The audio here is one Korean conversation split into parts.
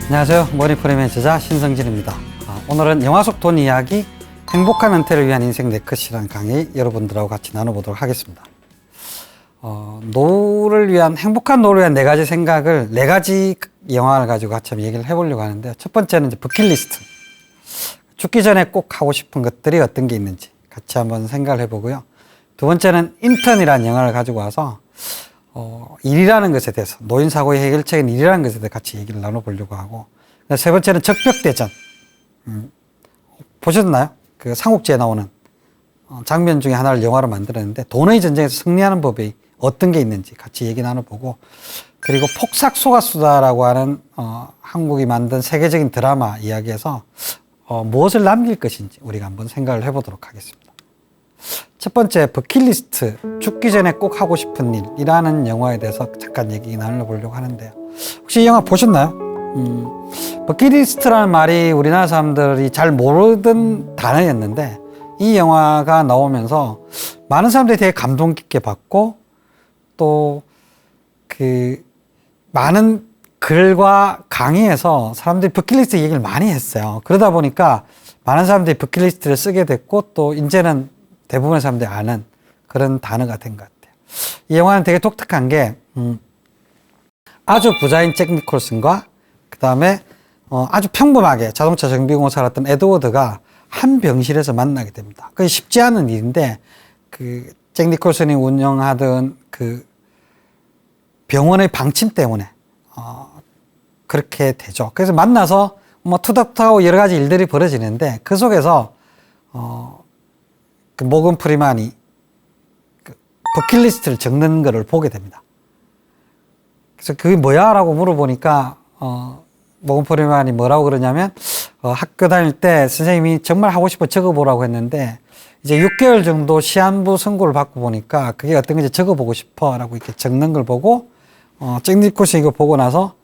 안녕하세요. 머니프레임의 저자 신성진입니다. 오늘은 영화 속 돈 이야기 행복한 은퇴를 위한 인생 네컷이라는 강의 여러분들하고 같이 나눠보도록 하겠습니다. 노후를 위한 행복한 노후를 위한 4가지 생각을 4가지 영화를 가지고 같이 한번 얘기를 해보려고 하는데요. 첫 번째는 이제 버킷리스트. 죽기 전에 꼭 하고 싶은 것들이 어떤 게 있는지 같이 한번 생각을 해보고요. 두 번째는 인턴이라는 영화를 가지고 와서 일이라는 것에 대해서, 노인사고의 해결책인 일이라는 것에 대해서 같이 얘기를 나눠보려고 하고, 세 번째는 적벽대전. 보셨나요? 그 삼국지에 나오는 장면 중에 하나를 영화로 만들었는데, 돈의 전쟁에서 승리하는 법이 어떤 게 있는지 같이 얘기 나눠보고, 그리고 폭삭소가수다라고 하는 한국이 만든 세계적인 드라마 이야기에서 무엇을 남길 것인지 우리가 한번 생각을 해보도록 하겠습니다. 첫 번째, 버킷리스트, 죽기 전에 꼭 하고 싶은 일이라는 영화에 대해서 잠깐 얘기 나눠보려고 하는데요. 혹시 이 영화 보셨나요? 버킷리스트라는 말이 우리나라 사람들이 잘 모르던 단어였는데, 이 영화가 나오면서 많은 사람들이 되게 감동 깊게 받고, 또 많은 글과 강의에서 사람들이 버킷리스트 얘기를 많이 했어요. 그러다 보니까 많은 사람들이 버킷리스트를 쓰게 됐고, 또 이제는 대부분의 사람들이 아는 그런 단어가 된 것 같아요. 이 영화는 되게 독특한 게, 아주 부자인 잭 니콜슨과 그 다음에 아주 평범하게 자동차 정비공사를 했던 에드워드가 한 병실에서 만나게 됩니다. 그게 쉽지 않은 일인데, 잭 니콜슨이 운영하던 그 병원의 방침 때문에 그렇게 되죠. 그래서 만나서 투닥투닥하고 여러 가지 일들이 벌어지는데, 그 속에서 모건 프리만이 버킷리스트를 적는 거를 보게 됩니다. 그래서 그게 뭐야? 라고 물어보니까 모건 프리만이 뭐라고 그러냐면, 학교 다닐 때 선생님이 정말 하고 싶어 적어보라고 했는데, 이제 6개월 정도 시한부 선고를 받고 보니까 그게 어떤 건지 적어보고 싶어 라고 이렇게 적는 걸 보고, 잭 니콜슨이 이거 보고 나서,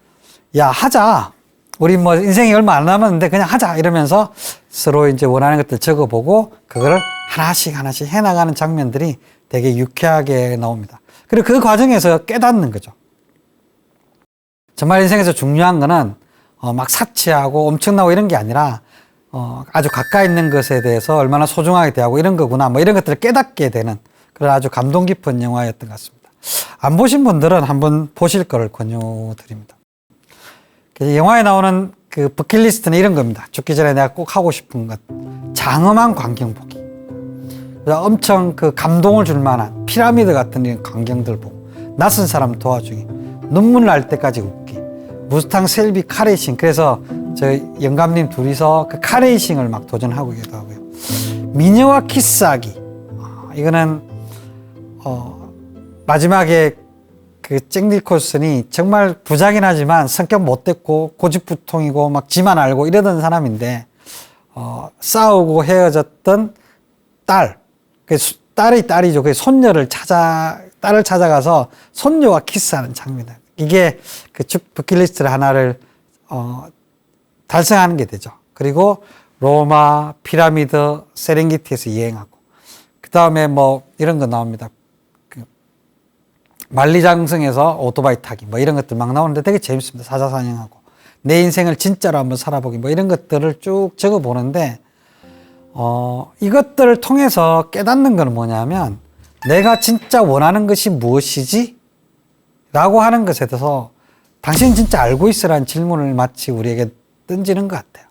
야, 하자. 우리 인생이 얼마 안 남았는데 그냥 하자. 이러면서 서로 이제 원하는 것들 적어보고, 그거를 하나씩 해나가는 장면들이 되게 유쾌하게 나옵니다. 그리고 그 과정에서 깨닫는 거죠. 정말 인생에서 중요한 거는 막 사치하고 엄청나고 이런 게 아니라 아주 가까이 있는 것에 대해서 얼마나 소중하게 대하고 이런 거구나, 이런 것들을 깨닫게 되는 그런 아주 감동 깊은 영화였던 것 같습니다. 안 보신 분들은 한번 보실 거를 권유드립니다. 영화에 나오는 그 버킷리스트는 이런 겁니다. 죽기 전에 내가 꼭 하고 싶은 것, 장엄한 광경 보기. 엄청 감동을 줄 만한 피라미드 같은 이런 광경들 보고, 낯선 사람 도와주기, 눈물 날 때까지 웃기, 무스탕 셀비 카레이싱. 그래서 저희 영감님 둘이서 그 카레이싱을 막 도전하기도 하고요. 미녀와 키스하기. 이거는 마지막에 잭 니콜슨이 정말 부자긴 하지만 성격 못됐고 고집부통이고 막 지만 알고 이러던 사람인데, 싸우고 헤어졌던 딸의 딸이죠. 그 딸을 찾아가서 손녀와 키스하는 장면이에요. 이게 버킷리스트 하나를 달성하는 게 되죠. 그리고 로마, 피라미드, 세렝게티에서 여행하고, 그 다음에 이런 거 나옵니다. 만리장성에서 오토바이 타기, 이런 것들 막 나오는데 되게 재밌습니다. 사자사냥하고 내 인생을 진짜로 한번 살아보기, 이런 것들을 쭉 적어보는데, 이것들을 통해서 깨닫는 건 뭐냐면, 내가 진짜 원하는 것이 무엇이지? 라고 하는 것에 대해서 당신 진짜 알고 있으라는 질문을 마치 우리에게 던지는 것 같아요.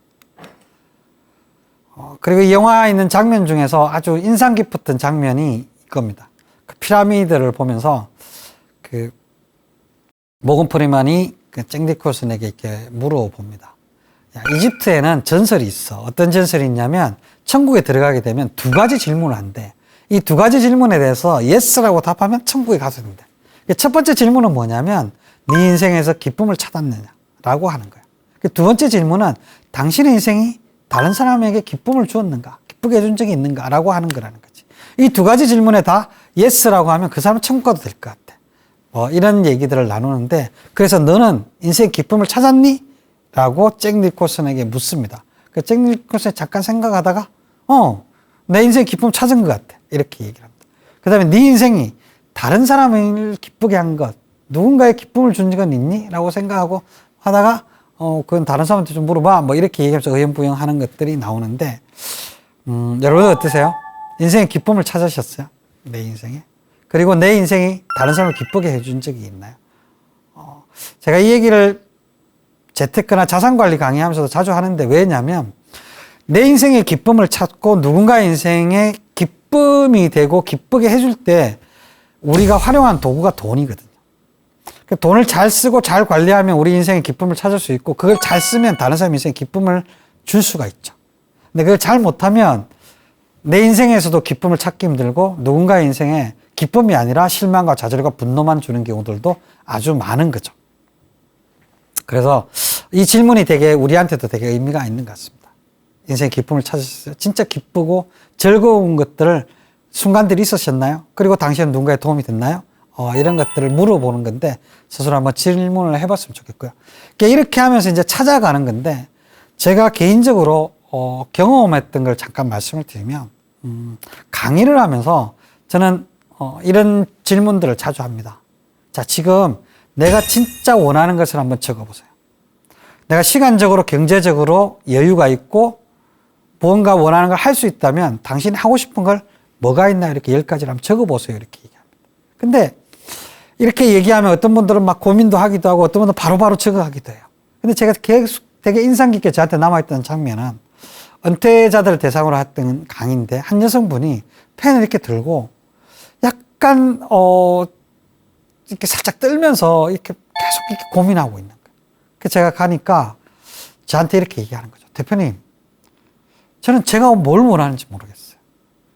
그리고 이 영화에 있는 장면 중에서 아주 인상 깊었던 장면이 이겁니다. 그 피라미드를 보면서 모건 프리만이 잭 니콜슨에게 이렇게 물어봅니다. 야, 이집트에는 전설이 있어. 어떤 전설이 있냐면, 천국에 들어가게 되면 2가지 질문을 한대. 이 2가지 질문에 대해서 yes라고 답하면 천국에 가서 된대. 첫 번째 질문은 뭐냐면, 네 인생에서 기쁨을 찾았느냐라고 하는 거야. 두 번째 질문은 당신의 인생이 다른 사람에게 기쁨을 주었는가, 기쁘게 해준 적이 있는가라고 하는 거라는 거지. 이 2가지 질문에 다 yes라고 하면 그 사람은 천국 가도 될 것 같아. 이런 얘기들을 나누는데, 그래서 너는 인생의 기쁨을 찾았니? 라고 잭 니콜슨에게 묻습니다. 잭 니콜슨이 잠깐 생각하다가, 내 인생의 기쁨을 찾은 것 같아. 이렇게 얘기를 합니다. 그 다음에 네 인생이 다른 사람을 기쁘게 한 것, 누군가의 기쁨을 준 적은 있니? 라고 생각하고 하다가 그건 다른 사람한테 좀 물어봐. 뭐 이렇게 얘기하면서 의연부영 하는 것들이 나오는데, 여러분 어떠세요? 인생의 기쁨을 찾으셨어요? 내 인생에? 그리고 내 인생이 다른 사람을 기쁘게 해준 적이 있나요? 제가 이 얘기를 재테크나 자산관리 강의하면서도 자주 하는데 왜냐면 내 인생의 기쁨을 찾고 누군가의 인생에 기쁨이 되고 기쁘게 해줄 때 우리가 활용한 도구가 돈이거든요. 돈을 잘 쓰고 잘 관리하면 우리 인생의 기쁨을 찾을 수 있고 그걸 잘 쓰면 다른 사람 인생에 기쁨을 줄 수가 있죠. 근데 그걸 잘 못하면 내 인생에서도 기쁨을 찾기 힘들고 누군가의 인생에 기쁨이 아니라 실망과 좌절과 분노만 주는 경우들도 아주 많은 거죠. 그래서 이 질문이 되게 우리한테도 되게 의미가 있는 것 같습니다. 인생의 기쁨을 찾으셨어요? 진짜 기쁘고 즐거운 것들을 순간들이 있으셨나요? 그리고 당신은 누군가에 도움이 됐나요? 이런 것들을 물어보는 건데 스스로 한번 질문을 해봤으면 좋겠고요. 이렇게 하면서 이제 찾아가는 건데 제가 개인적으로 경험했던 걸 잠깐 말씀을 드리면 강의를 하면서 저는 이런 질문들을 자주 합니다. 자, 지금 내가 진짜 원하는 것을 한번 적어보세요. 내가 시간적으로 경제적으로 여유가 있고 무언가 원하는 걸 할 수 있다면 당신이 하고 싶은 걸 뭐가 있나 이렇게 10가지를 한번 적어보세요. 이렇게 얘기합니다. 근데 이렇게 얘기하면 어떤 분들은 막 고민도 하기도 하고 어떤 분들은 바로바로 적어하기도 해요. 근데 제가 계속 되게 인상 깊게 저한테 남아있던 장면은 은퇴자들 대상으로 했던 강의인데 한 여성분이 펜을 이렇게 들고 약간 이렇게 살짝 떨면서 이렇게 계속 이렇게 고민하고 있는 거예요. 그래서 제가 가니까 저한테 이렇게 얘기하는 거죠. 대표님, 저는 제가 뭘 원하는지 모르겠어요.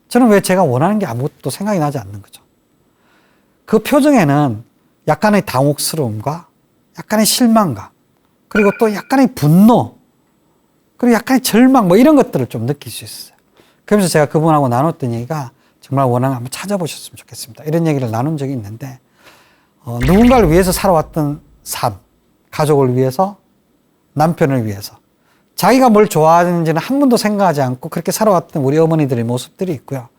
저는 왜 제가 원하는 게 아무것도 생각이 나지 않는 거죠. 그 표정에는 약간의 당혹스러움과 약간의 실망감, 그리고 또 약간의 분노, 그리고 약간의 절망, 뭐 이런 것들을 좀 느낄 수 있어요. 그러면서 제가 그분하고 나눴던 얘기가 정말 원하는 거 한번 찾아보셨으면 좋겠습니다. 이런 얘기를 나눈 적이 있는데, 누군가를 위해서 살아왔던 삶, 가족을 위해서, 남편을 위해서, 자기가 뭘 좋아하는지는 한 번도 생각하지 않고 그렇게 살아왔던 우리 어머니들의 모습들이 있고요.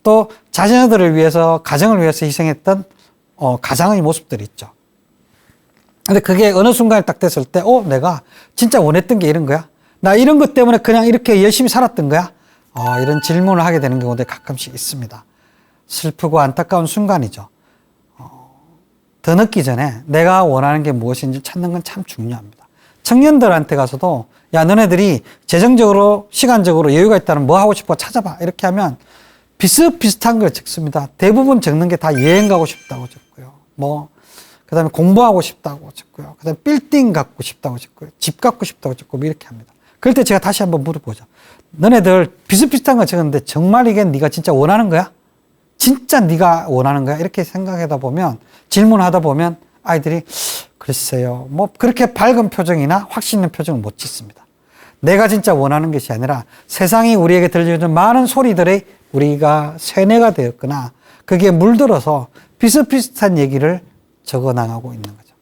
또 자녀들을 위해서, 가정을 위해서 희생했던 가장의 모습들이 있죠. 근데 그게 어느 순간에 딱 됐을 때, 내가 진짜 원했던 게 이런 거야? 나 이런 것 때문에 그냥 이렇게 열심히 살았던 거야? 이런 질문을 하게 되는 경우도 가끔씩 있습니다. 슬프고 안타까운 순간이죠. 더 늦기 전에 내가 원하는 게 무엇인지 찾는 건 참 중요합니다. 청년들한테 가서도 야, 너네들이 재정적으로, 시간적으로 여유가 있다면 뭐 하고 싶어 찾아봐. 이렇게 하면 비슷비슷한 걸 적습니다. 대부분 적는 게 다 여행 가고 싶다고 적고요. 그 다음에 공부하고 싶다고 적고요. 그 다음에 빌딩 갖고 싶다고 적고요. 집 갖고 싶다고 적고 뭐 이렇게 합니다. 그럴 때 제가 다시 한번 물어보죠. 너네들 비슷비슷한 거 적었는데 정말 이게 네가 진짜 원하는 거야? 진짜 네가 원하는 거야? 이렇게 생각하다 보면, 질문하다 보면 아이들이 글쎄요, 뭐 그렇게 밝은 표정이나 확신 있는 표정을 못 짓습니다. 내가 진짜 원하는 것이 아니라 세상이 우리에게 들려주는 많은 소리들에 우리가 세뇌가 되었거나 거기에 물들어서 비슷비슷한 얘기를 적어 나가고 있는 거죠.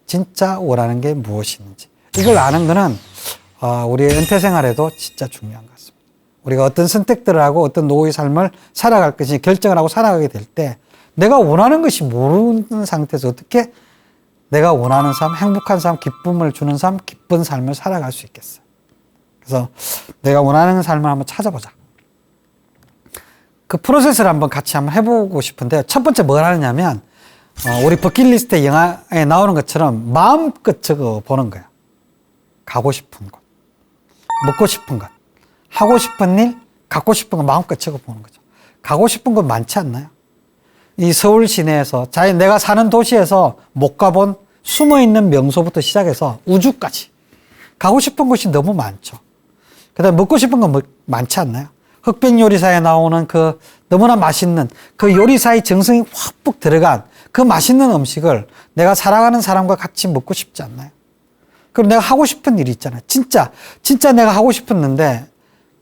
진짜 원하는 게 무엇인지. 이걸 아는 거는 우리의 은퇴 생활에도 진짜 중요한 것 같습니다. 우리가 어떤 선택들을 하고 어떤 노후의 삶을 살아갈 것인지 결정을 하고 살아가게 될 때 내가 원하는 것이 모르는 상태에서 어떻게 내가 원하는 삶, 행복한 삶, 기쁨을 주는 삶, 기쁜 삶을 살아갈 수 있겠어요. 그래서 내가 원하는 삶을 한번 찾아보자. 그 프로세스를 한번 같이 한번 해보고 싶은데 첫 번째 뭘 하느냐면 우리 버킷리스트 영화에 나오는 것처럼 마음껏 적어보는 거예요. 가고 싶은 곳, 먹고 싶은 것, 하고 싶은 일, 갖고 싶은 거 마음껏 적어보는 거죠. 가고 싶은 건 많지 않나요? 이 서울 시내에서, 내가 사는 도시에서 못 가본 숨어있는 명소부터 시작해서 우주까지 가고 싶은 곳이 너무 많죠. 그 다음에 먹고 싶은 건 많지 않나요? 흑백 요리사에 나오는 그 너무나 맛있는 그 요리사의 정성이 확 들어간 그 맛있는 음식을 내가 살아가는 사람과 같이 먹고 싶지 않나요? 그럼 내가 하고 싶은 일이 있잖아요. 진짜 내가 하고 싶었는데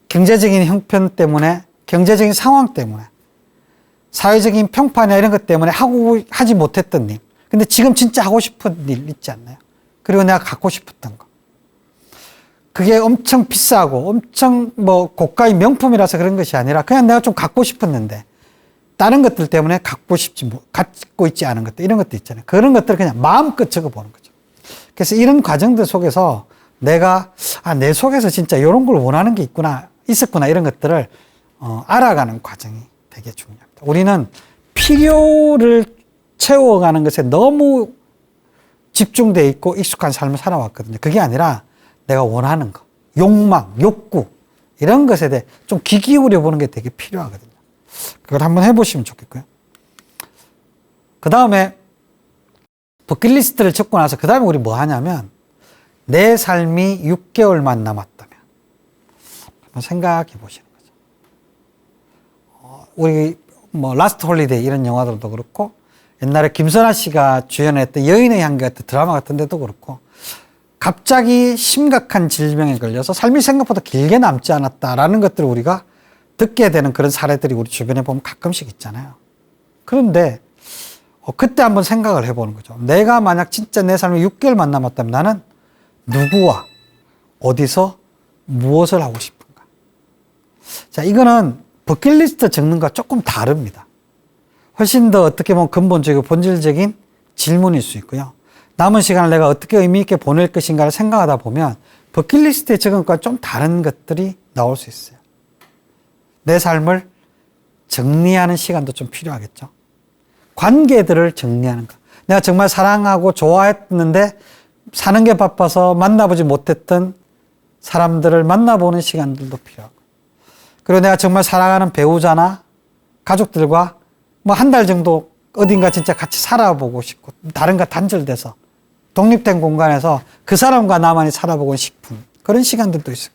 경제적인 형편 때문에, 경제적인 상황 때문에, 사회적인 평판이나 이런 것 때문에 하지 못했던 일. 근데 지금 진짜 하고 싶은 일 있지 않나요? 그리고 내가 갖고 싶었던 거. 그게 엄청 비싸고 엄청 고가의 명품이라서 그런 것이 아니라 그냥 내가 좀 갖고 싶었는데 다른 것들 때문에 갖고 있지 않은 것들, 이런 것도 있잖아요. 그런 것들을 그냥 마음껏 적어보는 거죠. 그래서 이런 과정들 속에서 내가 내 속에서 진짜 이런 걸 원하는 게 있었구나 이런 것들을 알아가는 과정이 되게 중요합니다. 우리는 필요를 채워가는 것에 너무 집중돼 있고 익숙한 삶을 살아왔거든요. 그게 아니라 내가 원하는 거, 욕망, 욕구 이런 것에 대해 좀 귀 기울여 보는 게 되게 필요하거든요. 그걸 한번 해보시면 좋겠고요. 그 다음에 버킷리스트를 적고 나서 그 다음에 우리 뭐 하냐면 내 삶이 6개월만 남았다면 한번 생각해 보시는 거죠. 우리 뭐 라스트 홀리데이 이런 영화들도 그렇고 옛날에 김선아 씨가 주연했던 여인의 향기 같은 드라마 같은 데도 그렇고 갑자기 심각한 질병에 걸려서 삶이 생각보다 길게 남지 않았다라는 것들을 우리가 듣게 되는 그런 사례들이 우리 주변에 보면 가끔씩 있잖아요. 그런데 그때 한번 생각을 해보는 거죠. 내가 만약 진짜 내 삶이 6개월만 남았다면 나는 누구와 어디서 무엇을 하고 싶은가? 자, 이거는 버킷리스트 적는 것과 조금 다릅니다. 훨씬 더 어떻게 보면 근본적이고 본질적인 질문일 수 있고요. 남은 시간을 내가 어떻게 의미 있게 보낼 것인가를 생각하다 보면 버킷리스트에 적은 것과 좀 다른 것들이 나올 수 있어요. 내 삶을 정리하는 시간도 좀 필요하겠죠. 관계들을 정리하는 것. 내가 정말 사랑하고 좋아했는데 사는 게 바빠서 만나보지 못했던 사람들을 만나보는 시간들도 필요하고. 그리고 내가 정말 사랑하는 배우자나 가족들과 뭐 한 달 정도 어딘가 진짜 같이 살아보고 싶고 다른가 단절돼서 독립된 공간에서 그 사람과 나만이 살아보고 싶은 그런 시간들도 있어요.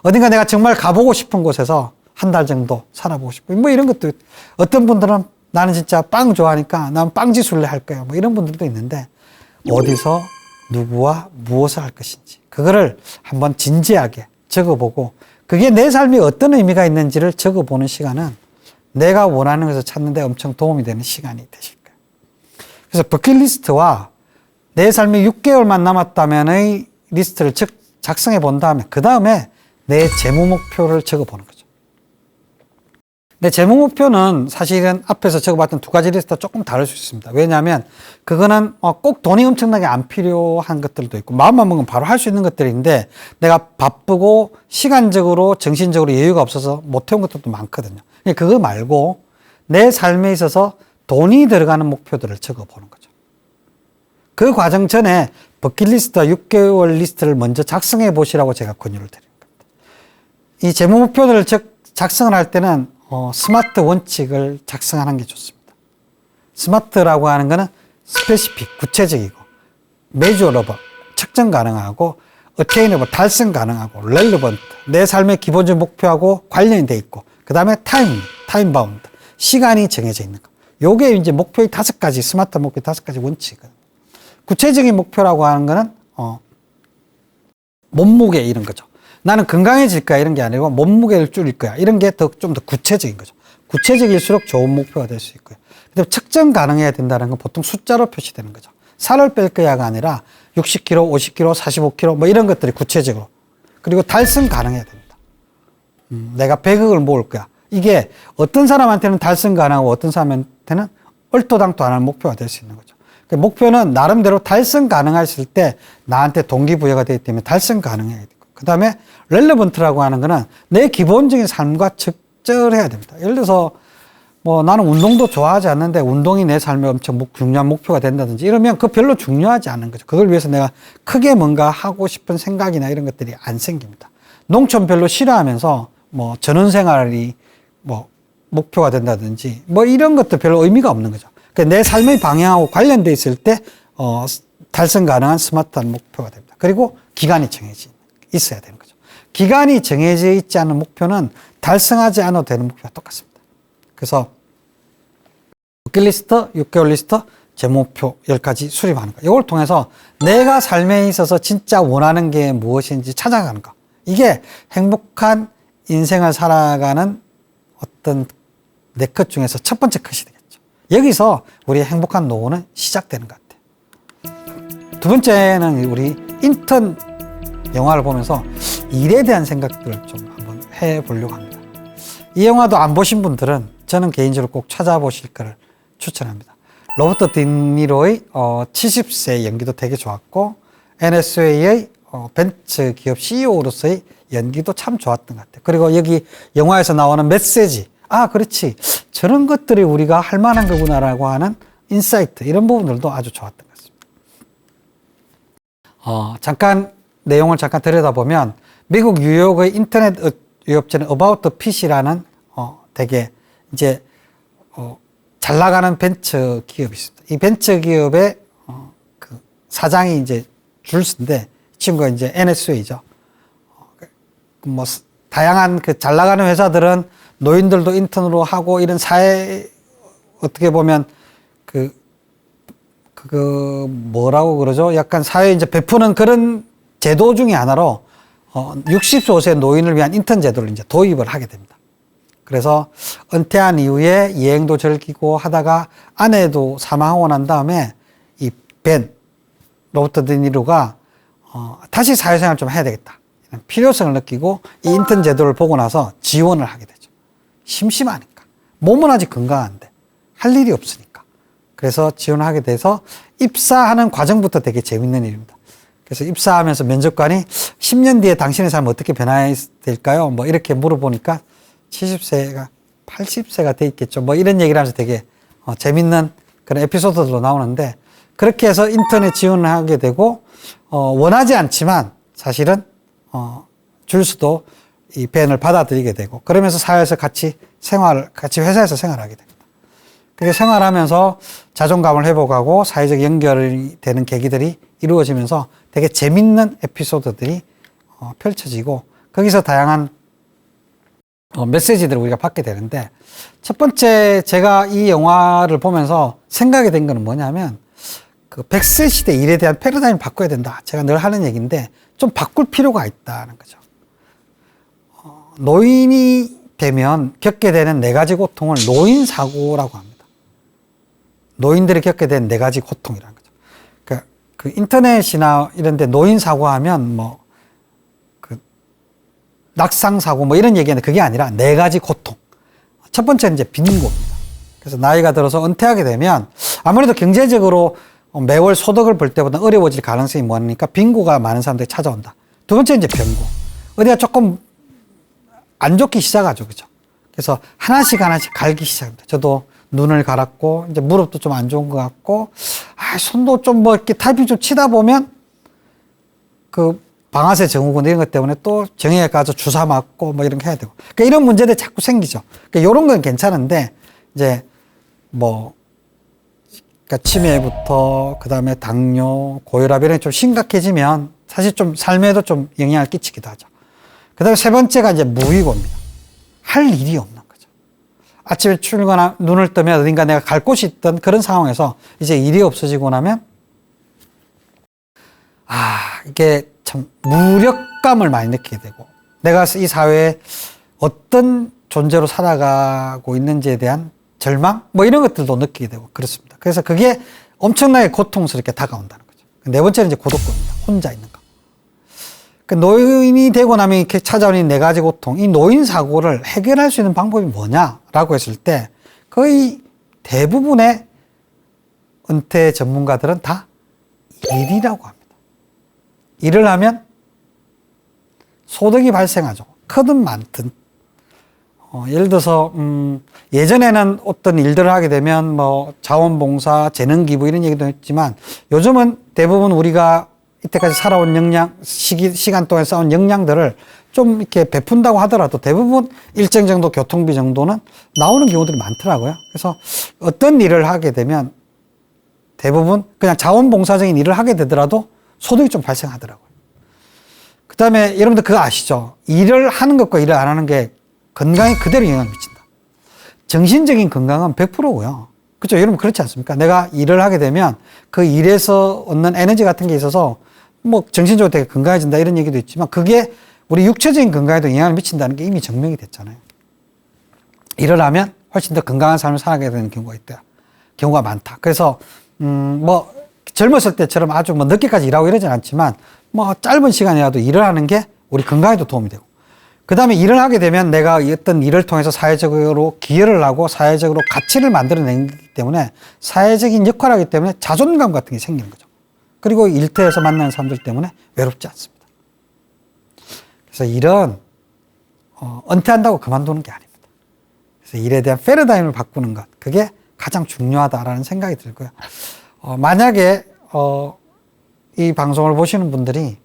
어딘가 내가 정말 가보고 싶은 곳에서 한 달 정도 살아보고 싶고 뭐 이런 것도 어떤 분들은 나는 진짜 빵 좋아하니까 난 빵지술래 할 거야 뭐 이런 분들도 있는데 어디서 누구와 무엇을 할 것인지 그거를 한번 진지하게 적어보고 그게 내 삶에 어떤 의미가 있는지를 적어보는 시간은 내가 원하는 것을 찾는 데 엄청 도움이 되는 시간이 되실 거예요. 그래서 버킷리스트와 내 삶이 6개월만 남았다면의 리스트를 작성해 본 다음에 그 다음에 내 재무 목표를 적어보는 거죠. 내 재무 목표는 사실은 앞에서 적어봤던 두 가지 리스트와 조금 다를 수 있습니다. 왜냐하면 그거는 꼭 돈이 엄청나게 안 필요한 것들도 있고 마음만 먹으면 바로 할 수 있는 것들인데 내가 바쁘고 시간적으로 정신적으로 여유가 없어서 못 해온 것들도 많거든요. 그거 말고 내 삶에 있어서 돈이 들어가는 목표들을 적어보는 거죠. 그 과정 전에 버킷리스트와 6개월 리스트를 먼저 작성해 보시라고 제가 권유를 드리는 겁니다. 이 재무 목표들을 작성을 할 때는 스마트 원칙을 작성하는 게 좋습니다. 스마트라고 하는 거는 스페시픽, 구체적이고 measurable, 측정 가능하고 attainable, 달성 가능하고 relevant, 내 삶의 기본적 목표하고 관련이 돼 있고 그 다음에 타임 바운드, 시간이 정해져 있는 거. 요게 이제 목표의 5가지, 스마트 목표의 5가지 원칙이거든요. 구체적인 목표라고 하는 거는 몸무게 이런 거죠. 나는 건강해질 거야 이런 게 아니고 몸무게를 줄일 거야 이런 게 좀 더 구체적인 거죠. 구체적일수록 좋은 목표가 될 수 있고요. 그다음에 측정 가능해야 된다는 건 보통 숫자로 표시되는 거죠. 살을 뺄 거야가 아니라 60kg, 50kg, 45kg 뭐 이런 것들이 구체적으로. 그리고 달성 가능해야 됩니다. 내가 100억을 모을 거야. 이게 어떤 사람한테는 달성 가능하고 어떤 사람한테는 얼토당토 안 하는 목표가 될 수 있는 거죠. 그 목표는 나름대로 달성 가능했을 때 나한테 동기부여가 되기 때문에 달성 가능해야 되고 그 다음에 렐레번트라고 하는 거는 내 기본적인 삶과 적절해야 됩니다. 예를 들어서 뭐 나는 운동도 좋아하지 않는데 운동이 내 삶에 엄청 중요한 목표가 된다든지 이러면 그거 별로 중요하지 않은 거죠. 그걸 위해서 내가 크게 뭔가 하고 싶은 생각이나 이런 것들이 안 생깁니다. 농촌 별로 싫어하면서 뭐 전원생활이 뭐 목표가 된다든지 뭐 이런 것도 별로 의미가 없는 거죠. 내 삶의 방향하고 관련돼 있을 때 달성 가능한 스마트한 목표가 됩니다. 그리고 기간이 정해져 있어야 되는 거죠. 기간이 정해져 있지 않은 목표는 달성하지 않아도 되는 목표와 똑같습니다. 그래서 버킷리스트, 6개월 리스트, 재목표 10가지 수립하는 거. 이걸 통해서 내가 삶에 있어서 진짜 원하는 게 무엇인지 찾아가는 거. 이게 행복한 인생을 살아가는 어떤 네 컷 중에서 첫 번째 컷이 되겠죠. 여기서 우리의 행복한 노후는 시작되는 것 같아요. 두 번째는 우리 인턴 영화를 보면서 일에 대한 생각들을 좀 한번 해보려고 합니다. 이 영화도 안 보신 분들은 저는 개인적으로 꼭 찾아보실 거를 추천합니다. 로버트 디니로의 70세 연기도 되게 좋았고 NSA의 벤처 기업 CEO로서의 연기도 참 좋았던 것 같아요. 그리고 여기 영화에서 나오는 메시지, 아, 그렇지. 저런 것들이 우리가 할 만한 거구나라고 하는 인사이트, 이런 부분들도 아주 좋았던 것 같습니다. 잠깐 내용을 잠깐 들여다보면 미국 뉴욕의 인터넷 유업체는 About the Pit이라는 되게 이제 잘 나가는 벤처 기업이 있습니다. 이 벤처 기업의 그 사장이 이제 줄스인데 이 친구가 이제 NSA죠. 뭐 다양한 그 잘 나가는 회사들은 노인들도 인턴으로 하고 이런 사회 어떻게 보면 뭐라고 그러죠? 약간 사회에 이제 베푸는 그런 제도 중에 하나로 65세 노인을 위한 인턴 제도를 이제 도입을 하게 됩니다. 그래서 은퇴한 이후에 여행도 즐기고 하다가 아내도 사망하고 난 다음에 이 로버트 드니로가 다시 사회생활 좀 해야 되겠다. 이런 필요성을 느끼고 이 인턴 제도를 보고 나서 지원을 하게 되죠. 심심하니까. 몸은 아직 건강한데 할 일이 없으니까. 그래서 지원을 하게 돼서 입사하는 과정부터 되게 재밌는 일입니다. 그래서 입사하면서 면접관이 10년 뒤에 당신의 삶은 어떻게 변화될까요? 뭐 이렇게 물어보니까 70세가 80세가 돼 있겠죠. 뭐 이런 얘기를 하면서 되게 재밌는 그런 에피소드도 나오는데 그렇게 해서 인턴에 지원을 하게 되고 원하지 않지만 사실은 줄수도 이 벤을 받아들이게 되고 그러면서 사회에서 같이 회사에서 생활하게 됩니다. 그렇게 생활하면서 자존감을 회복하고 사회적 연결이 되는 계기들이 이루어지면서 되게 재밌는 에피소드들이 펼쳐지고 거기서 다양한 메시지들을 우리가 받게 되는데 첫 번째 제가 이 영화를 보면서 생각이 된 거는 뭐냐면 그 100세 시대 일에 대한 패러다임을 바꿔야 된다. 제가 늘 하는 얘기인데 좀 바꿀 필요가 있다는 거죠. 노인이 되면 겪게 되는 4가지 고통을 노인사고라고 합니다. 노인들이 겪게 된 4가지 고통이라는 거죠. 그러니까 그 인터넷이나 이런 데 노인사고 하면 낙상사고 뭐 이런 얘기하는데 그게 아니라 4가지 고통. 첫 번째는 이제 빈곤입니다. 그래서 나이가 들어서 은퇴하게 되면 아무래도 경제적으로 매월 소득을 벌 때보다 어려워질 가능성이 많으니까 빈고가 많은 사람들이 찾아온다. 두 번째 이제 병고. 어디가 조금 안 좋기 시작하죠. 그죠? 그래서 하나씩 갈기 시작합니다. 저도 눈을 갈았고, 이제 무릎도 좀 안 좋은 것 같고, 손도 좀 뭐 이렇게 타이핑 좀 치다 보면 그 방아쇠 증후군 이런 것 때문에 또 정형외과 가서 주사 맞고 뭐 이런 거 해야 되고. 그러니까 이런 문제들이 자꾸 생기죠. 그러니까 이런 건 괜찮은데, 이제 그러니까 치매부터 그다음에 당뇨, 고혈압 이런 게 좀 심각해지면 사실 좀 삶에도 좀 영향을 끼치기도 하죠. 그다음에 세 번째가 이제 무의고입니다. 할 일이 없는 거죠. 아침에 출근하 눈을 뜨면 어딘가 내가 갈 곳이 있던 그런 상황에서 이제 일이 없어지고 나면 이게 참 무력감을 많이 느끼게 되고 내가 이 사회에 어떤 존재로 살아가고 있는지에 대한 절망 뭐 이런 것들도 느끼게 되고 그렇습니다. 그래서 그게 엄청나게 고통스럽게 다가온다는 거죠. 네 번째는 이제 고독감입니다. 혼자 있는 거. 노인이 되고 나면 이렇게 찾아오는 이 4가지 고통, 이 노인 사고를 해결할 수 있는 방법이 뭐냐라고 했을 때 거의 대부분의 은퇴 전문가들은 다 일이라고 합니다. 일을 하면 소득이 발생하죠. 크든 많든. 예를 들어서 예전에는 어떤 일들을 하게 되면 뭐 자원봉사, 재능기부 이런 얘기도 했지만 요즘은 대부분 우리가 이때까지 살아온 시간 동안 쌓은 역량들을 좀 이렇게 베푼다고 하더라도 대부분 일정 정도 교통비 정도는 나오는 경우들이 많더라고요. 그래서 어떤 일을 하게 되면 대부분 그냥 자원봉사적인 일을 하게 되더라도 소득이 좀 발생하더라고요. 그 다음에 여러분들 그거 아시죠? 일을 하는 것과 일을 안 하는 게 건강에 그대로 영향을 미친다. 정신적인 건강은 100%고요. 그렇죠? 여러분 그렇지 않습니까? 내가 일을 하게 되면 그 일에서 얻는 에너지 같은 게 있어서 뭐 정신적으로 되게 건강해진다 이런 얘기도 있지만 그게 우리 육체적인 건강에도 영향을 미친다는 게 이미 증명이 됐잖아요. 일을 하면 훨씬 더 건강한 삶을 살아가게 되는 경우가 많다. 그래서 뭐 젊었을 때처럼 아주 뭐 늦게까지 일하고 이러진 않지만 뭐 짧은 시간이라도 일을 하는 게 우리 건강에도 도움이 되고 그 다음에 일을 하게 되면 내가 어떤 일을 통해서 사회적으로 기여를 하고 사회적으로 가치를 만들어내기 때문에 사회적인 역할을 하기 때문에 자존감 같은 게 생기는 거죠. 그리고 일터에서 만나는 사람들 때문에 외롭지 않습니다. 그래서 일은 은퇴한다고 그만두는 게 아닙니다. 그래서 일에 대한 패러다임을 바꾸는 것, 그게 가장 중요하다라는 생각이 들고요. 만약에 이 방송을 보시는 분들이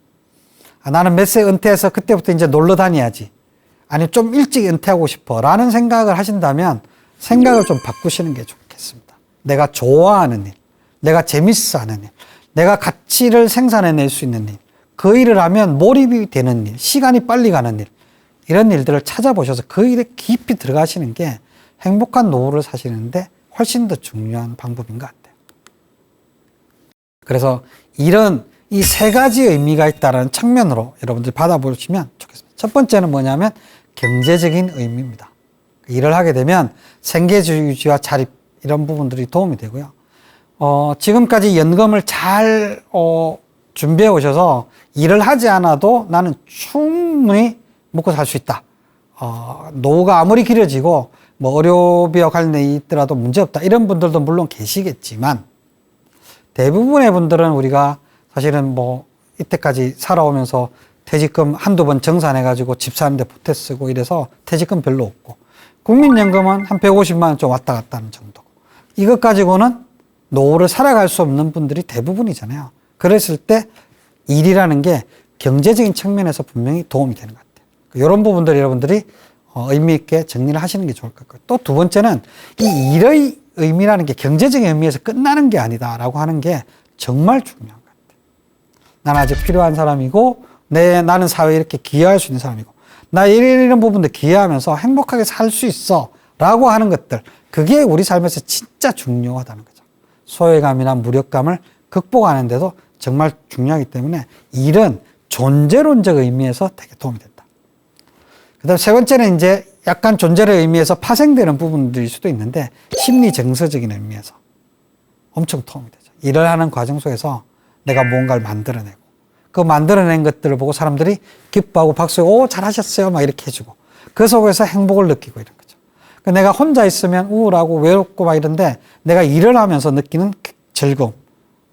나는 몇 세 은퇴해서 그때부터 이제 놀러 다녀야지, 아니 좀 일찍 은퇴하고 싶어 라는 생각을 하신다면 생각을 좀 바꾸시는 게 좋겠습니다. 내가 좋아하는 일, 내가 재밌어 하는 일, 내가 가치를 생산해낼 수 있는 일, 그 일을 하면 몰입이 되는 일, 시간이 빨리 가는 일, 이런 일들을 찾아보셔서 그 일에 깊이 들어가시는 게 행복한 노후를 사시는데 훨씬 더 중요한 방법인 것 같아요. 그래서 이런 이 세 가지 의미가 있다는 측면으로 여러분들 받아보시면 좋겠습니다. 첫 번째는 뭐냐면 경제적인 의미입니다. 일을 하게 되면 생계주 유지와 자립, 이런 부분들이 도움이 되고요. 지금까지 연금을 잘 준비해 오셔서 일을 하지 않아도 나는 충분히 먹고 살 수 있다. 노후가 아무리 길어지고 뭐 의료비와 관련돼 있더라도 문제없다. 이런 분들도 물론 계시겠지만 대부분의 분들은 우리가 사실은 뭐 이때까지 살아오면서 퇴직금 한두 번 정산해가지고 집 사는데 보태 쓰고 이래서 퇴직금 별로 없고, 국민연금은 한 150만 원 좀 왔다 갔다 하는 정도고, 이것 가지고는 노후를 살아갈 수 없는 분들이 대부분이잖아요. 그랬을 때 일이라는 게 경제적인 측면에서 분명히 도움이 되는 것 같아요. 이런 부분들 여러분들이 의미 있게 정리를 하시는 게 좋을 것 같고요. 또 두 번째는 이 일의 의미라는 게 경제적인 의미에서 끝나는 게 아니다라고 하는 게 정말 중요한 것 같아요. 나는 아직 필요한 사람이고, 나는 사회에 이렇게 기여할 수 있는 사람이고, 나 이런 부분들 기여하면서 행복하게 살 수 있어 라고 하는 것들, 그게 우리 삶에서 진짜 중요하다는 거죠. 소외감이나 무력감을 극복하는 데도 정말 중요하기 때문에 일은 존재론적 의미에서 되게 도움이 된다. 그 다음 세 번째는 이제 약간 존재의 의미에서 파생되는 부분들일 수도 있는데 심리 정서적인 의미에서 엄청 도움이 되죠. 일을 하는 과정 속에서 내가 뭔가를 만들어내고, 그 만들어낸 것들을 보고 사람들이 기뻐하고 박수하고 잘하셨어요 막 이렇게 해주고, 그 속에서 행복을 느끼고 이런 거죠. 내가 혼자 있으면 우울하고 외롭고 막 이런데 내가 일을 하면서 느끼는 즐거움,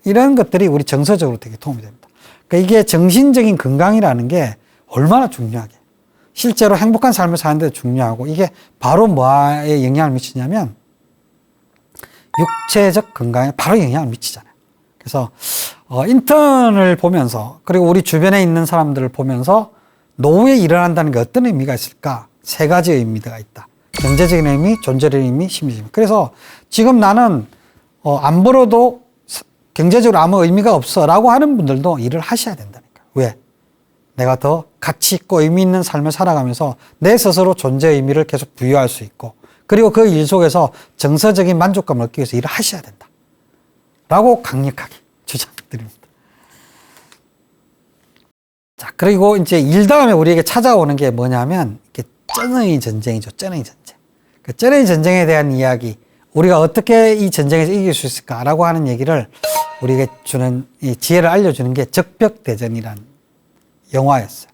이런 것들이 우리 정서적으로 되게 도움이 됩니다. 그러니까 이게 정신적인 건강이라는 게 얼마나 중요하게, 실제로 행복한 삶을 사는 데 중요하고, 이게 바로 뭐에 영향을 미치냐면 육체적 건강에 바로 영향을 미치잖아요. 그래서 인턴을 보면서, 그리고 우리 주변에 있는 사람들을 보면서 노후에 일을 한다는 게 어떤 의미가 있을까? 세 가지 의미가 있다. 경제적인 의미, 존재적인 의미, 심리적인 의미. 그래서 지금 나는 안 벌어도 경제적으로 아무 의미가 없어 라고 하는 분들도 일을 하셔야 된다니까. 왜? 내가 더 가치 있고 의미 있는 삶을 살아가면서 내 스스로 존재의 의미를 계속 부여할 수 있고, 그리고 그 일 속에서 정서적인 만족감을 얻기 위해서 일을 하셔야 된다 라고 강력하게 주장드립니다. 자, 그리고 이제 일 다음에 우리에게 찾아오는 게 뭐냐면 이렇게 쩐의 전쟁이죠. 쩐의 전쟁. 그 쩐의 전쟁에 대한 이야기, 우리가 어떻게 이 전쟁에서 이길 수 있을까라고 하는 얘기를 우리에게 주는, 이 지혜를 알려주는 게 적벽대전이라는 영화였어요.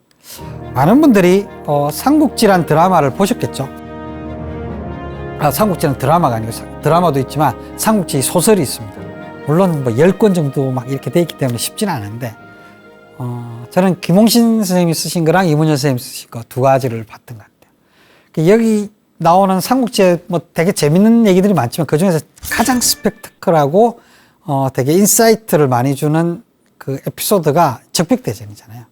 많은 분들이 삼국지란 드라마를 보셨겠죠. 삼국지는 드라마가 아니고 드라마도 있지만 삼국지 소설이 있습니다. 물론 뭐 10권 정도 막 이렇게 돼 있기 때문에 쉽지는 않은데, 저는 김홍신 선생님이 쓰신 거랑 이문열 선생님이 쓰신 거 두 가지를 봤던 것 같아요. 여기 나오는 삼국지에 뭐 되게 재밌는 얘기들이 많지만 그 중에서 가장 스펙터클하고 되게 인사이트를 많이 주는 그 에피소드가 적벽대전이잖아요.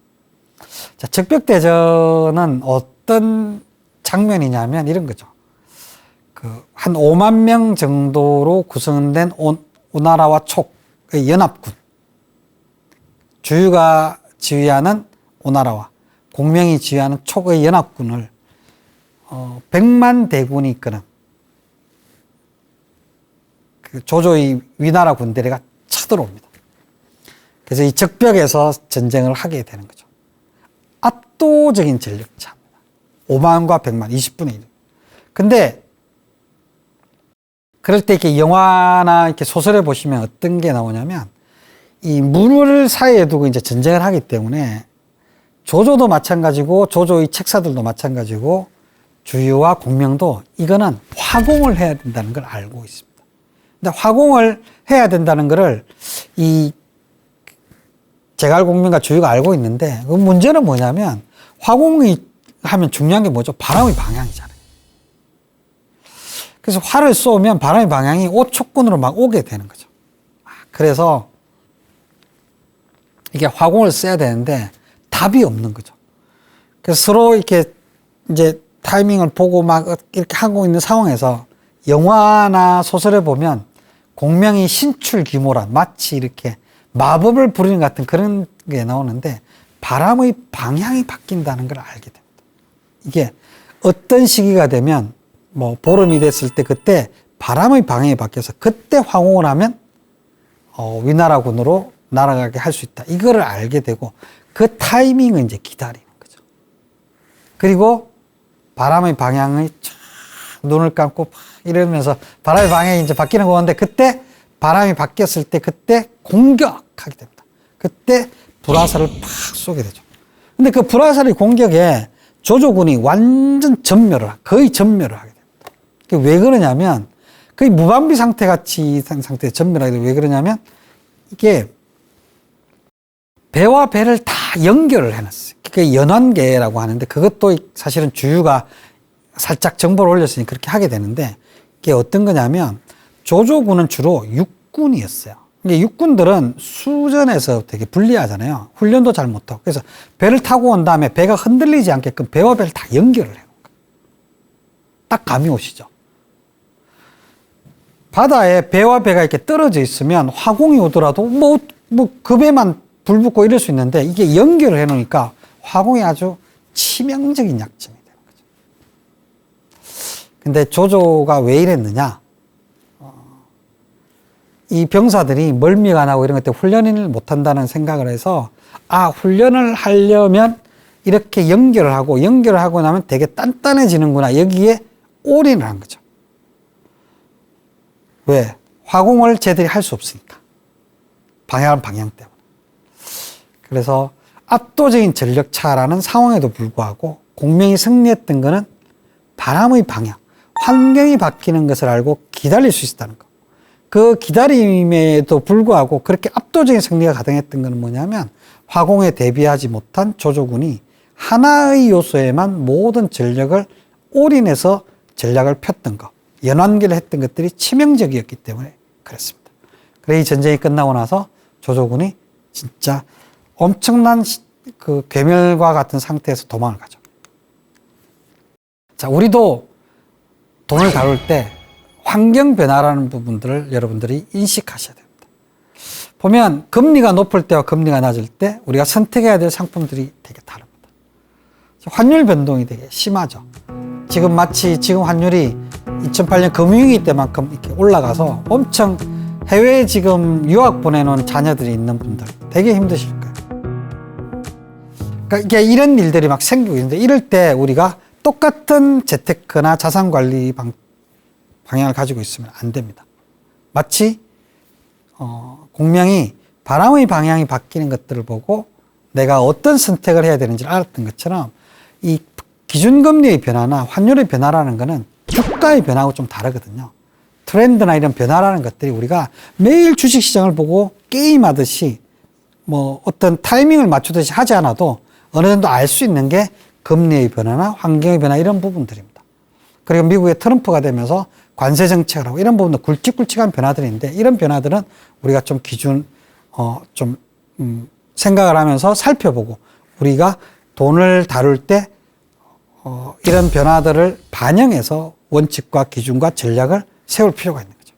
자, 적벽대전은 어떤 장면이냐면 이런 거죠. 한 5만 명 정도로 구성된 오나라와 촉의 연합군, 주유가 지휘하는 오나라와 공명이 지휘하는 촉의 연합군을 100만 대군이 이끄는 그 조조의 위나라 군대가 쳐들어옵니다. 그래서 이 적벽에서 전쟁을 하게 되는 거죠. 압도적인 전력차입니다. 5만과 100만, 20분의 1. 근데 그럴 때 이렇게 영화나 이렇게 소설에 보시면 어떤 게 나오냐면, 이 물을 사이에 두고 이제 전쟁을 하기 때문에 조조도 마찬가지고 조조의 책사들도 마찬가지고 주유와 공명도 이거는 화공을 해야 된다는 걸 알고 있습니다. 근데 화공을 해야 된다는 거를 이 제갈공명과 주유가 알고 있는데, 그 문제는 뭐냐면 화공이 하면 중요한 게 뭐죠? 바람의 방향이잖아요. 그래서 활을 쏘면 바람의 방향이 오촉근으로 막 오게 되는 거죠. 그래서 이게 화공을 써야 되는데 답이 없는 거죠. 그래서 서로 이렇게 이제 타이밍을 보고 막 이렇게 하고 있는 상황에서 영화나 소설에 보면 공명이 신출귀몰한 마치 이렇게 마법을 부리는 같은 그런 게 나오는데 바람의 방향이 바뀐다는 걸 알게 됩니다. 이게 어떤 시기가 되면 뭐 보름이 됐을 때 그때 바람의 방향이 바뀌어서 그때 화공을 하면 위나라군으로 날아가게 할 수 있다. 이거를 알게 되고 그 타이밍을 이제 기다리는 거죠. 그리고 바람의 방향이 눈을 감고 이러면서 바람의 방향이 이제 바뀌는 거 같은데 그때 바람이 바뀌었을 때 그때 공격하게 됩니다. 그때 불화살을 팍 쏘게 되죠. 근데 그 불화살의 공격에 조조군이 완전 거의 전멸을 하게 됩니다. 왜 그러냐면 거의 무방비 상태 같이 된 상태에 전멸하게 되고 왜 그러냐면 이게 배와 배를 다 연결을 해놨어요. 그게 연환계라고 하는데 그것도 사실은 주유가 살짝 정보를 올렸으니 그렇게 하게 되는데 이게 어떤 거냐면 조조군은 주로 육군이었어요. 이게 육군들은 수전에서 되게 불리하잖아요. 훈련도 잘 못하고. 그래서 배를 타고 온 다음에 배가 흔들리지 않게끔 배와 배를 다 연결을 해놓은 거예요. 딱 감이 오시죠? 바다에 배와 배가 이렇게 떨어져 있으면 화공이 오더라도 그 배만 불 붙고 이럴 수 있는데 이게 연결을 해놓으니까 화공이 아주 치명적인 약점이 되는 거죠. 근데 조조가 왜 이랬느냐? 이 병사들이 멀미가 나고 이런 것 때문에 훈련을 못한다는 생각을 해서 훈련을 하려면 이렇게 연결을 하고 나면 되게 단단해지는구나. 여기에 올인을 한 거죠. 왜? 화공을 쟤들이 할 수 없으니까. 방향 때문에. 그래서 압도적인 전력 차라는 상황에도 불구하고 공명이 승리했던 거는 바람의 방향, 환경이 바뀌는 것을 알고 기다릴 수 있었다는 거. 그 기다림에도 불구하고 그렇게 압도적인 승리가 가능했던 것은 뭐냐면 화공에 대비하지 못한 조조군이 하나의 요소에만 모든 전력을 올인해서 전략을 폈던 것, 연환기를 했던 것들이 치명적이었기 때문에 그렇습니다. 그래서 이 전쟁이 끝나고 나서 조조군이 진짜 엄청난 그 괴멸과 같은 상태에서 도망을 가죠. 자, 우리도 돈을 다룰 때 환경 변화라는 부분들을 여러분들이 인식하셔야 됩니다. 보면 금리가 높을 때와 금리가 낮을 때 우리가 선택해야 될 상품들이 되게 다릅니다. 환율 변동이 되게 심하죠. 지금 마치 지금 환율이 2008년 금융위기 때만큼 이렇게 올라가서 엄청 해외에 지금 유학 보내놓은 자녀들이 있는 분들 되게 힘드실 거예요. 그러니까 이게 이런 일들이 막 생기고 있는데 이럴 때 우리가 똑같은 재테크나 자산관리 방향을 가지고 있으면 안 됩니다. 마치 공명이 바람의 방향이 바뀌는 것들을 보고 내가 어떤 선택을 해야 되는지를 알았던 것처럼 이 기준금리의 변화나 환율의 변화라는 것은 주가의 변화하고 좀 다르거든요. 트렌드나 이런 변화라는 것들이 우리가 매일 주식시장을 보고 게임하듯이 뭐 어떤 타이밍을 맞추듯이 하지 않아도 어느 정도 알 수 있는 게 금리의 변화나 환경의 변화 이런 부분들입니다. 그리고 미국의 트럼프가 되면서 관세 정책을 하고 이런 부분도 굵직굵직한 변화들인데 이런 변화들은 우리가 좀 생각을 하면서 살펴보고 우리가 돈을 다룰 때 이런 변화들을 반영해서 원칙과 기준과 전략을 세울 필요가 있는 거죠.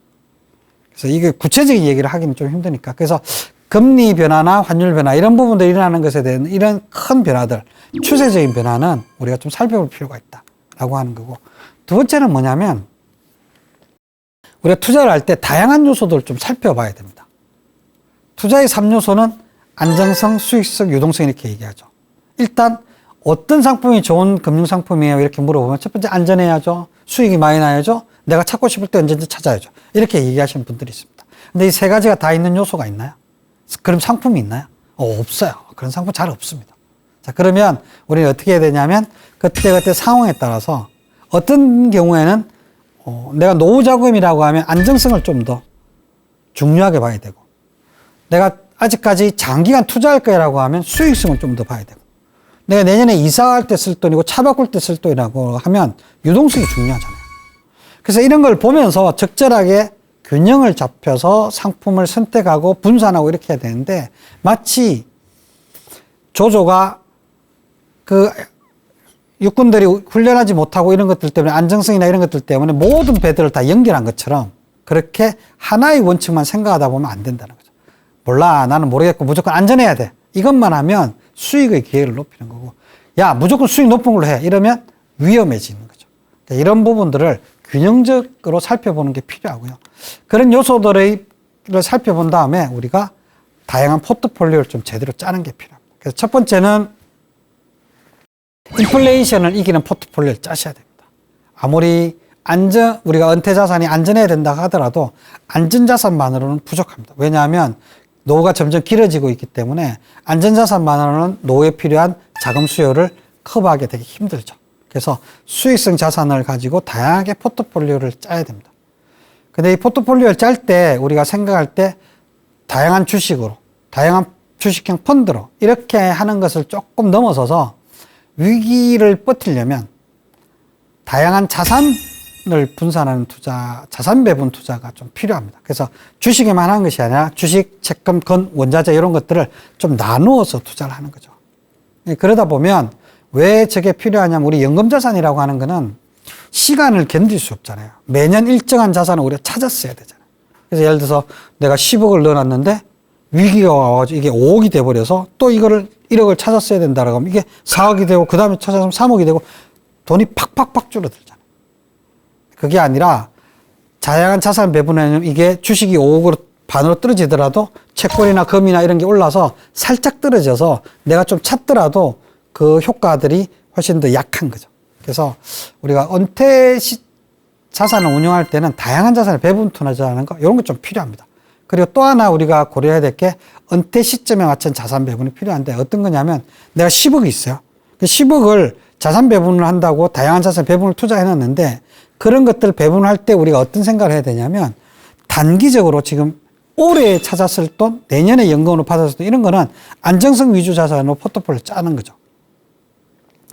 그래서 이게 구체적인 얘기를 하기는 좀 힘드니까. 그래서 금리 변화나 환율 변화 이런 부분들이 일어나는 것에 대한 이런 큰 변화들, 추세적인 변화는 우리가 좀 살펴볼 필요가 있다라고 하는 거고 두 번째는 뭐냐면 우리가 투자를 할 때 다양한 요소들을 좀 살펴봐야 됩니다. 투자의 3요소는 안정성, 수익성, 유동성 이렇게 얘기하죠. 일단 어떤 상품이 좋은 금융상품이에요? 이렇게 물어보면 첫 번째 안전해야죠. 수익이 많이 나야죠. 내가 찾고 싶을 때 언제든지 찾아야죠. 이렇게 얘기하시는 분들이 있습니다. 근데 이 세 가지가 다 있는 요소가 있나요? 그럼 상품이 있나요? 없어요. 그런 상품 잘 없습니다. 자, 그러면 우리는 어떻게 해야 되냐면 그때그때 상황에 따라서 어떤 경우에는 내가 노후자금이라고 하면 안정성을 좀 더 중요하게 봐야 되고 내가 아직까지 장기간 투자할 거라고 하면 수익성을 좀 더 봐야 되고 내가 내년에 이사할 때 쓸 돈이고 차 바꿀 때 쓸 돈이라고 하면 유동성이 중요하잖아요. 그래서 이런 걸 보면서 적절하게 균형을 잡혀서 상품을 선택하고 분산하고 이렇게 해야 되는데, 마치 조조가 그 육군들이 훈련하지 못하고 이런 것들 때문에, 안정성이나 이런 것들 때문에 모든 배들을 다 연결한 것처럼 그렇게 하나의 원칙만 생각하다 보면 안 된다는 거죠. 몰라, 나는 모르겠고 무조건 안전해야 돼, 이것만 하면 수익의 기회를 높이는 거고, 야 무조건 수익 높은 걸로 해, 이러면 위험해지는 거죠. 그러니까 이런 부분들을 균형적으로 살펴보는 게 필요하고요. 그런 요소들을 살펴본 다음에 우리가 다양한 포트폴리오를 좀 제대로 짜는 게 필요합니다. 그래서 첫 번째는 인플레이션을 이기는 포트폴리오를 짜셔야 됩니다. 아무리 우리가 은퇴 자산이 안전해야 된다 하더라도 안전 자산만으로는 부족합니다. 왜냐하면 노후가 점점 길어지고 있기 때문에 안전 자산만으로는 노후에 필요한 자금 수요를 커버하기 되게 힘들죠. 그래서 수익성 자산을 가지고 다양하게 포트폴리오를 짜야 됩니다. 근데 이 포트폴리오를 짤 때 우리가 생각할 때 다양한 주식으로, 다양한 주식형 펀드로 이렇게 하는 것을 조금 넘어서서 위기를 버티려면 다양한 자산을 분산하는 투자, 자산 배분 투자가 좀 필요합니다. 그래서 주식에만 하는 것이 아니라 주식, 채권, 건, 원자재 이런 것들을 좀 나누어서 투자를 하는 거죠. 그러다 보면 왜 저게 필요하냐면, 우리 연금자산이라고 하는 거는 시간을 견딜 수 없잖아요. 매년 일정한 자산을 우리가 찾았어야 되잖아요. 그래서 예를 들어서 내가 10억을 넣어놨는데 위기가 와가지고 이게 5억이 돼버려서 또 이거를 1억을 찾았어야 된다라고 하면 이게 4억이 되고 그 다음에 찾아서 3억이 되고 돈이 팍팍팍 줄어들잖아요. 그게 아니라 다양한 자산 배분에는 이게 주식이 5억으로 반으로 떨어지더라도 채권이나 금이나 이런 게 올라서 살짝 떨어져서 내가 좀 찾더라도 그 효과들이 훨씬 더 약한 거죠. 그래서 우리가 은퇴 자산을 운용할 때는 다양한 자산을 배분 투자하는 거, 이런 거 좀 필요합니다. 그리고 또 하나 우리가 고려해야 될 게 은퇴 시점에 맞춘 자산 배분이 필요한데, 어떤 거냐면 내가 10억이 있어요. 그 10억을 자산 배분을 한다고 다양한 자산 배분을 투자해 놨는데, 그런 것들 배분할 때 우리가 어떤 생각을 해야 되냐면, 단기적으로 지금 올해 찾았을 돈, 내년에 연금으로 받았을 돈, 이런 거는 안정성 위주 자산으로 포트폴리오를 짜는 거죠.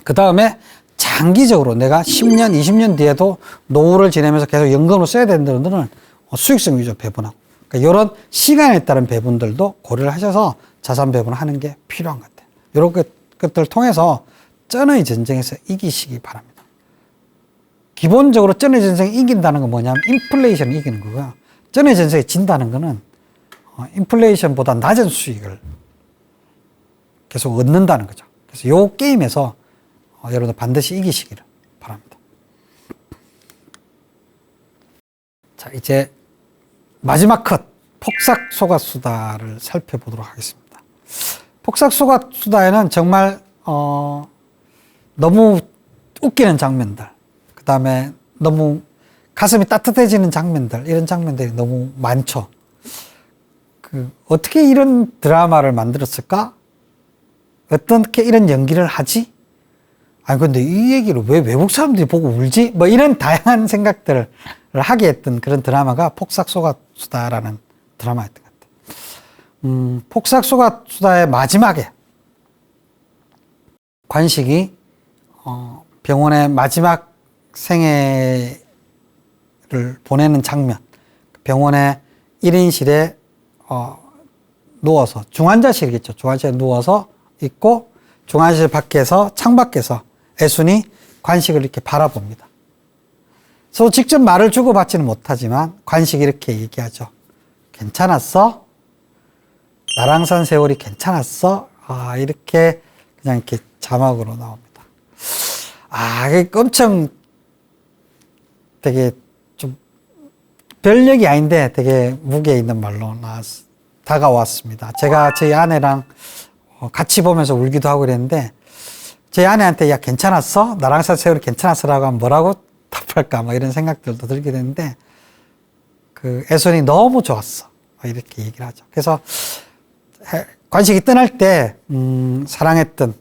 그 다음에 장기적으로 내가 10년, 20년 뒤에도 노후를 지내면서 계속 연금으로 써야 되는 분들은 수익성 위주 배분하고, 그러니까 이런 시간에 따른 배분들도 고려를 하셔서 자산 배분을 하는 게 필요한 것 같아요. 이런 것들을 통해서 쩐의 전쟁에서 이기시기 바랍니다. 기본적으로 쩐의 전쟁이 이긴다는 건 뭐냐면 인플레이션을 이기는 거고요. 쩐의 전쟁이 진다는 거는 인플레이션보다 낮은 수익을 계속 얻는다는 거죠. 그래서 이 게임에서 여러분들 반드시 이기시기를 바랍니다. 자, 이제 마지막 컷, 폭삭소가수다를 살펴보도록 하겠습니다. 폭삭소가수다에는 정말 너무 웃기는 장면들, 그 다음에 너무 가슴이 따뜻해지는 장면들, 이런 장면들이 너무 많죠. 어떻게 이런 드라마를 만들었을까? 어떻게 이런 연기를 하지? 아니, 근데 이 얘기를 왜 외국 사람들이 보고 울지? 뭐 이런 다양한 생각들을 하게 했던 그런 드라마가 폭삭소가수다라는 드라마였던 것 같아요. 폭삭소가수다의 마지막에 관식이 병원의 마지막 생애를 보내는 장면, 병원의 1인실에 누워서, 중환자실이겠죠. 중환자실에 누워서 있고, 중환자실 밖에서, 창밖에서 애순이 관식을 이렇게 바라봅니다. 서로 직접 말을 주고받지는 못하지만 관식이 이렇게 얘기하죠. 괜찮았어? 나랑 산 세월이 괜찮았어? 이렇게 그냥 이렇게 자막으로 나옵니다. 이게 엄청 되게 좀 별 얘기 아닌데 되게 무게 있는 말로 다가왔습니다. 제가 저희 아내랑 같이 보면서 울기도 하고 그랬는데, 저희 아내한테 야 괜찮았어? 나랑 산 세월이 괜찮았어? 라고 하면 뭐라고 답할까? 뭐 이런 생각들도 들게 되는데, 그 애순이 너무 좋았어. 이렇게 얘기를 하죠. 그래서 관식이 떠날 때 사랑했던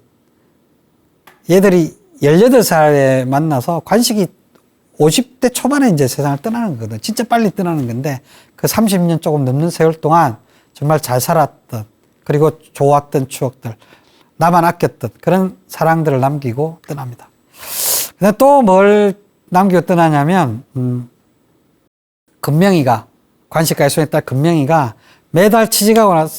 얘들이 18살에 만나서, 관식이 50대 초반에 이제 세상을 떠나는 거거든. 진짜 빨리 떠나는 건데, 그 30년 조금 넘는 세월 동안 정말 잘 살았던, 그리고 좋았던 추억들, 나만 아꼈던 그런 사랑들을 남기고 떠납니다. 근데 또 뭘 남기고 떠나냐면, 금명이가, 관시가의 손에 딸 금명이가 매달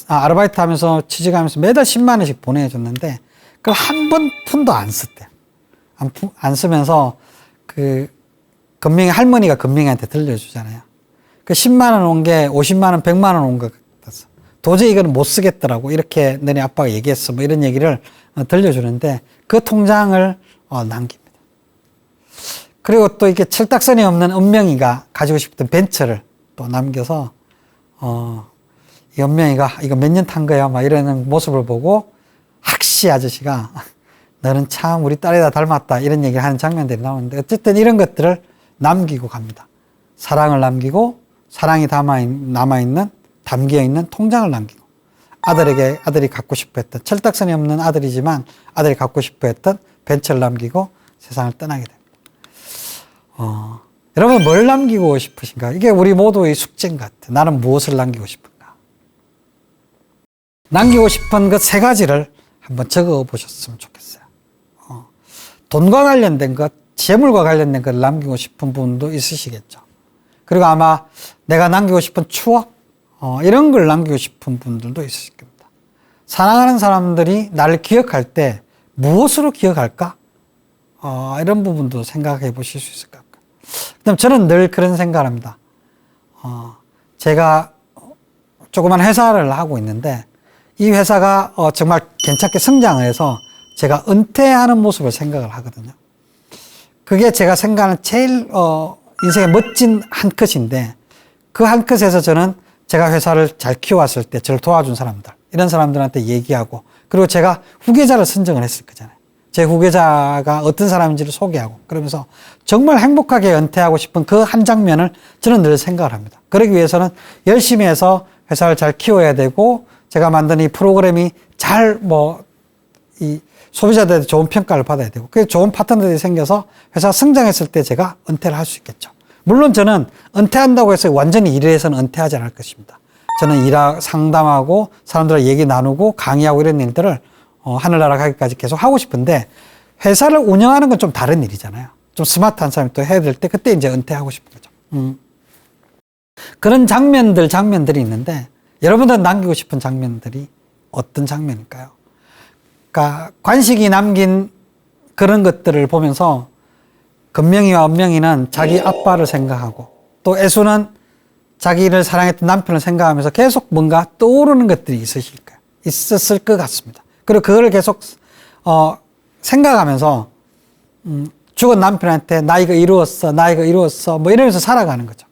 아르바이트 하면서 취직하면서 매달 10만 원씩 보내줬는데, 그걸 한 번 푼도 안 썼대요. 안 쓰면서 할머니가 금명이한테 들려주잖아요. 그 10만 원 온 게 50만 원, 100만 원 온 것 같았어. 도저히 이건 못 쓰겠더라고. 이렇게 너네 아빠가 얘기했어. 뭐 이런 얘기를 들려주는데 그 통장을 남깁니다. 그리고 또 이렇게 철딱선이 없는 은명이가 가지고 싶던 벤츠를 또 남겨서, 이 은명이가 이거 몇 년 탄 거야? 막 이러는 모습을 보고 학시 아저씨가 너는 참 우리 딸에다 닮았다. 이런 얘기를 하는 장면들이 나오는데 어쨌든 이런 것들을 남기고 갑니다. 사랑을 남기고 사랑이 담겨있는 통장을 남기고 아들이 갖고 싶어 했던 철딱선이 없는 아들이지만 아들이 갖고 싶어 했던 벤츠를 남기고 세상을 떠나게 됩니다. 여러분 뭘 남기고 싶으신가? 이게 우리 모두의 숙제인 것 같아요. 나는 무엇을 남기고 싶은가? 남기고 싶은 그 세 가지를 한번 적어 보셨으면 좋겠어요. 돈과 관련된 것, 재물과 관련된 것을 남기고 싶은 분도 있으시겠죠. 그리고 아마 내가 남기고 싶은 추억, 이런 걸 남기고 싶은 분들도 있으실 겁니다. 사랑하는 사람들이 나를 기억할 때 무엇으로 기억할까? 이런 부분도 생각해 보실 수 있을 것 같고요. 그다음 저는 늘 그런 생각을 합니다. 제가 조그만 회사를 하고 있는데 이 회사가 정말 괜찮게 성장을 해서 제가 은퇴하는 모습을 생각을 하거든요. 그게 제가 생각하는 제일 인생의 멋진 한 컷인데 그 한 컷에서 저는 제가 회사를 잘 키워왔을 때 저를 도와준 사람들, 이런 사람들한테 얘기하고, 그리고 제가 후계자를 선정을 했을 거잖아요. 제 후계자가 어떤 사람인지를 소개하고, 그러면서 정말 행복하게 은퇴하고 싶은 그 한 장면을 저는 늘 생각을 합니다. 그러기 위해서는 열심히 해서 회사를 잘 키워야 되고, 제가 만든 이 프로그램이 이 소비자들한테 좋은 평가를 받아야 되고, 그게 좋은 파트너들이 생겨서 회사가 성장했을 때 제가 은퇴를 할 수 있겠죠. 물론 저는 은퇴한다고 해서 완전히 일을 해서는 은퇴하지 않을 것입니다. 저는 상담하고 사람들과 얘기 나누고 강의하고 이런 일들을 하늘나라 가기까지 계속 하고 싶은데, 회사를 운영하는 건 좀 다른 일이잖아요. 좀 스마트한 사람이 또 해야 될 때 그때 이제 은퇴하고 싶은 거죠. 그런 장면들이 있는데 여러분들 남기고 싶은 장면들이 어떤 장면일까요? 그러니까 관식이 남긴 그런 것들을 보면서 금명이와 은명이는 자기 아빠를 생각하고, 또 애수는 자기를 사랑했던 남편을 생각하면서 계속 뭔가 떠오르는 것들이 있었을 것 같습니다. 그리고 그걸 계속 생각하면서 죽은 남편한테 나 이거 이루었어 뭐 이러면서 살아가는 거죠.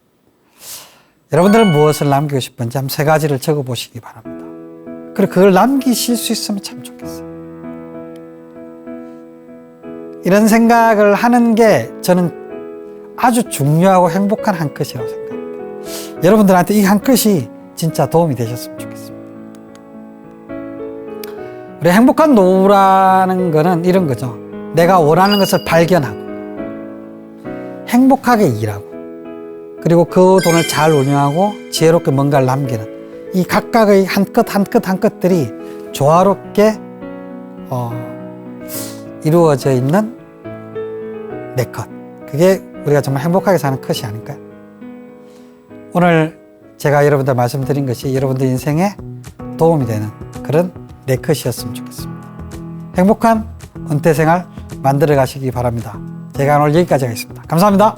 여러분들은 무엇을 남기고 싶은지 한번 세 가지를 적어보시기 바랍니다. 그리고 그걸 남기실 수 있으면 참 좋겠어요. 이런 생각을 하는 게 저는 아주 중요하고 행복한 한 컷이라고 생각합니다. 여러분들한테 이 한 컷이 진짜 도움이 되셨으면 좋겠습니다. 우리 행복한 노후라는 거는 이런 거죠. 내가 원하는 것을 발견하고 행복하게 일하고, 그리고 그 돈을 잘 운영하고 지혜롭게 뭔가를 남기는 이 각각의 한 컷 들이 조화롭게 이루어져 있는 내 컷. 그게 우리가 정말 행복하게 사는 컷이 아닐까요? 오늘 제가 여러분들 말씀드린 것이 여러분들 인생에 도움이 되는 그런 내 컷이었으면 좋겠습니다. 행복한 은퇴 생활 만들어 가시기 바랍니다. 제가 오늘 여기까지 하겠습니다. 감사합니다.